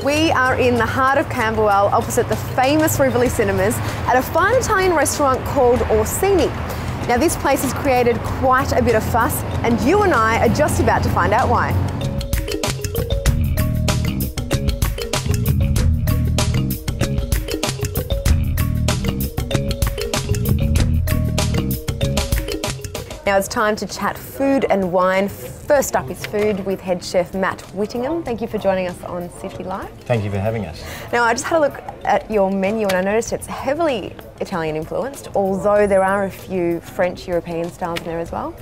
We are in the heart of Camberwell, opposite the famous Rivoli Cinemas, at a fine Italian restaurant called Orsini. Now this place has created quite a bit of fuss, and you and I are just about to find out why. Now it's time to chat food and wine. First up is food with head chef Matt Whittingham. Thank you for joining us on City Life. Thank you for having us. Now I just had a look at your menu and I noticed it's heavily Italian influenced, although there are a few French European styles in there as well.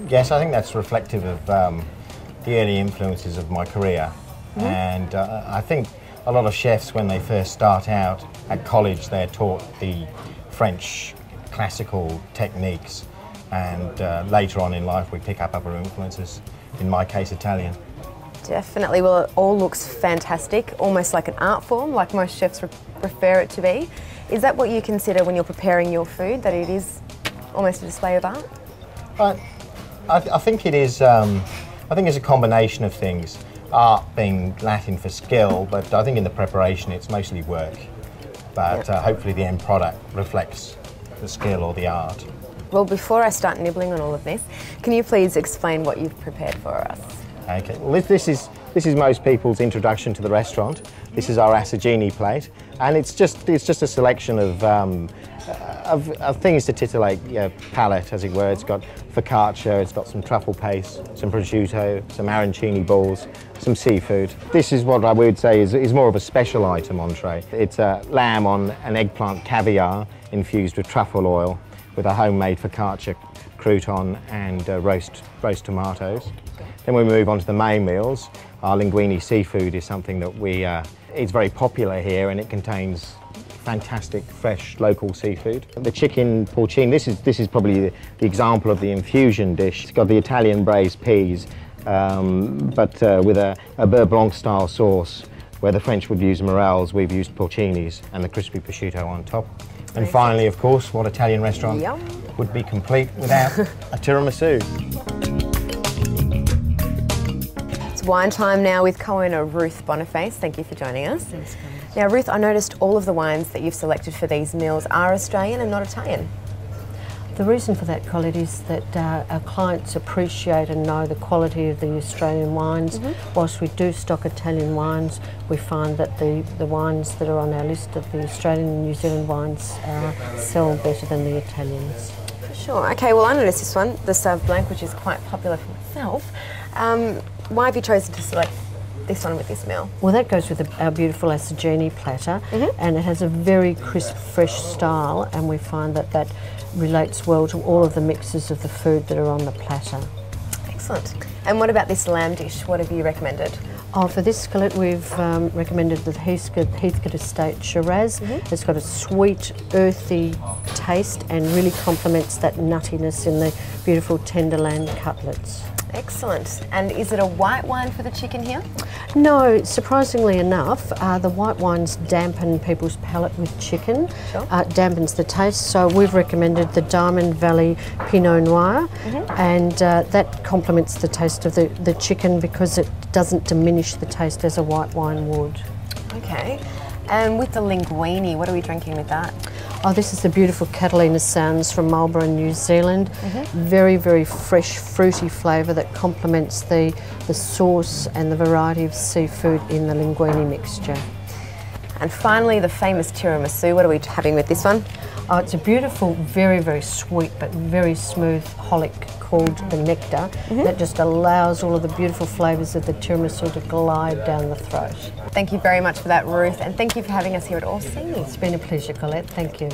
Yes, I think that's reflective of the early influences of my career. And I think a lot of chefs, when they first start out at college, they're taught the French classical techniques. And later on in life we pick up other influences, in my case Italian. Definitely, well it all looks fantastic, almost like an art form, like most chefs prefer it to be. Is that what you consider when you're preparing your food, that it is almost a display of art? I think it is, I think it's a combination of things. Art being Latin for skill, but I think in the preparation it's mostly work. But hopefully the end product reflects the skill or the art. Well, before I start nibbling on all of this, can you please explain what you've prepared for us? Okay, well this is most people's introduction to the restaurant. This is our assaggini plate, and it's just a selection of things to titillate your palate, as it were. It's got focaccia, it's got some truffle paste, some prosciutto, some arancini balls, some seafood. This is what I would say is more of a special item entree. It's a lamb on an eggplant caviar infused with truffle oil, with a homemade focaccia, crouton and roast tomatoes. Then we move on to the main meals. Our linguine seafood is something that it's very popular here, and it contains fantastic fresh local seafood. The chicken porcini, this is probably the example of the infusion dish. It's got the Italian braised peas, but with a beurre blanc style sauce, where the French would use morels, we've used porcinis and the crispy prosciutto on top. And finally, of course, what Italian restaurant would be complete without a tiramisu? It's wine time now with co-owner Ruth Boniface. Thank you for joining us. Thanks, guys. Now, Ruth, I noticed all of the wines that you've selected for these meals are Australian and not Italian. The reason for that, Colette, is that our clients appreciate and know the quality of the Australian wines. Whilst we do stock Italian wines, we find that the wines that are on our list of the Australian and New Zealand wines sell better than the Italians. For sure. Okay, well I noticed this one, the Sauv Blanc, which is quite popular for myself. Why have you chosen to select this one with this meal? Well, that goes with our beautiful assaggini platter, and it has a very crisp, fresh style, and we find that relates well to all of the mixes of the food that are on the platter. Excellent. And what about this lamb dish? What have you recommended? Oh, for this skillet we've recommended the Heathcote Estate Shiraz. It's got a sweet, earthy taste and really complements that nuttiness in the beautiful tenderland cutlets. Excellent. And is it a white wine for the chicken here? No, surprisingly enough, the white wines dampen people's palate with chicken, dampens the taste, so we've recommended the Diamond Valley Pinot Noir, and that complements the taste of the chicken because it doesn't diminish the taste as a white wine would. Okay. And with the linguine, what are we drinking with that? Oh, this is the beautiful Catalina Sounds from Marlborough, New Zealand. Very, very fresh, fruity flavour that complements the sauce and the variety of seafood in the linguine mixture. And finally, the famous tiramisu. What are we having with this one? Oh, it's a beautiful, very, very sweet but very smooth holic called the nectar that just allows all of the beautiful flavours of the tiramisu to glide down the throat. Thank you very much for that, Ruth, and thank you for having us here at Orsini. It's been a pleasure, Colette. Thank you.